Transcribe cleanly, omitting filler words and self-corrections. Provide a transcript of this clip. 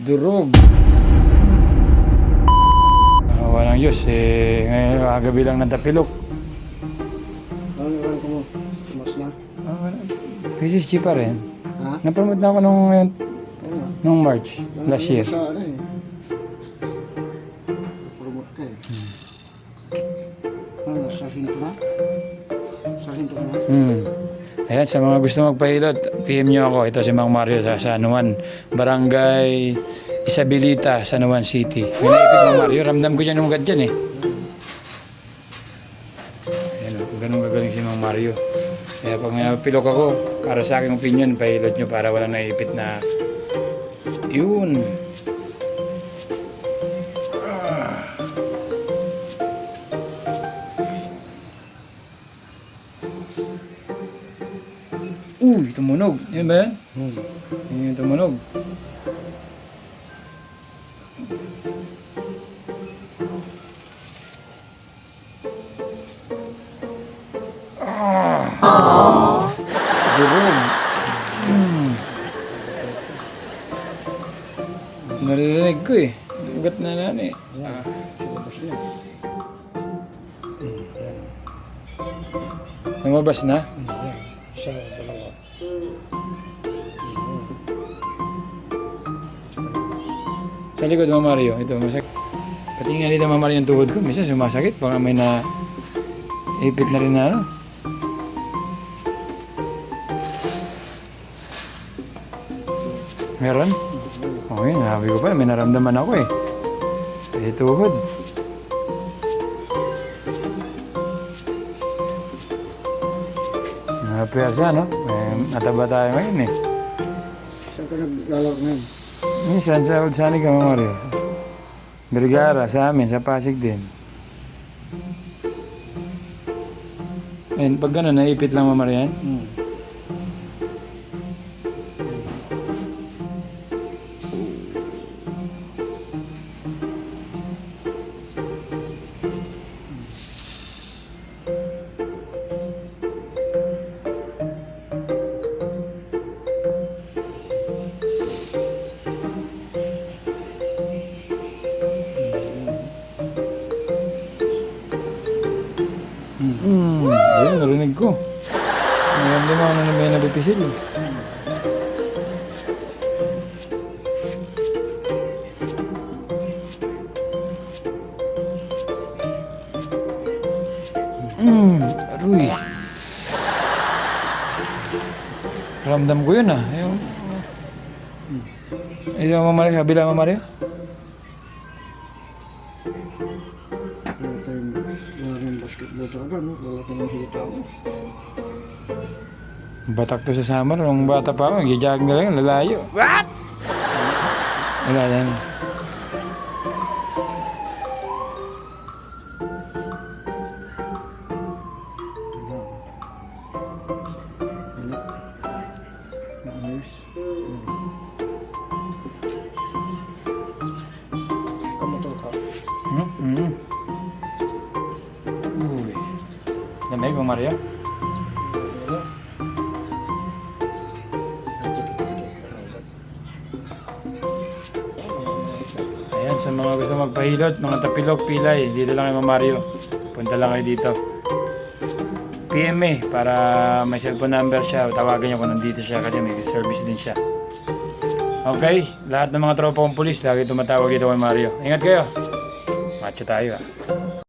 Durog. Walang Diyos eh. Ngayon kagabi lang ng tapilok. Ano ko mo? Tumas na? PCSG pa rin. Ha? Napromote na ako nung March last year. Sa ano eh. Promote ka eh. Ano, sarhinto na? Sarhinto na? Ayan, sa mga gusto magpahilot, PM nyo ako. Ito si Mang Mario sa San Juan, Barangay Isabelita, San Juan City. May naipit Mang Mario, ramdam ko dyan umagad dyan eh. Ayan, ganun gagaling si Mang Mario. Kaya pag may napilok ako, para sa aking opinion, pahilot nyo para walang naipit na yun. Uy, tumunog. Yan ba yan? Yan yung tumunog. Durog. Naririnig ko eh. Ugat na lang eh. Yan. Sa labas na. Yan. Lumabas na? Yan. Isa, dalawa. Sa likod mo Mario, ito masakit. Patingin dito Mama Mario yung tuhod ko, minsan sumasakit, baka may na ipit na rin na ano. Meron? Oo yun, sabi ko pa, may naramdaman ako eh. Sa tuhod. Napiyasa no? Nataba tayo ngayon eh. Saan ka naglalaro ngayon? Minsan sa Old Sunny ka Mama Mario. Vergara, sa amin, sa Pasig din. Ayun, pag gano'n, naipit lang Mama Mario yan. Ayun, narinig ko. Naramdaman ko na may nabipisil. Aruy. Ramdam ko yun ah. Yung... Ito Mama Mario, kabila Mama Mario. Wala tayong maraming basketball talaga, no? Wala tayong hita mo. Batak to sa summer. Nung bata pa ako, nag-jogging na lang, lalayo. What? Wala lang. Ayos. Kamotor ka. Uy. Lamig mo Mario? Wala. Ayan, sa mga gusto magpahilot, mga tapilok, pilay, dito lang kay Mama Mario. Punta lang kayo dito. PM para may cellphone number siya. Tawagan niyo kung nandito siya kasi may service din siya. Okay, lahat ng mga tropa kong pulis, lagi tumatawag dito kay Mario. Ingat kayo. Macho tayo ah.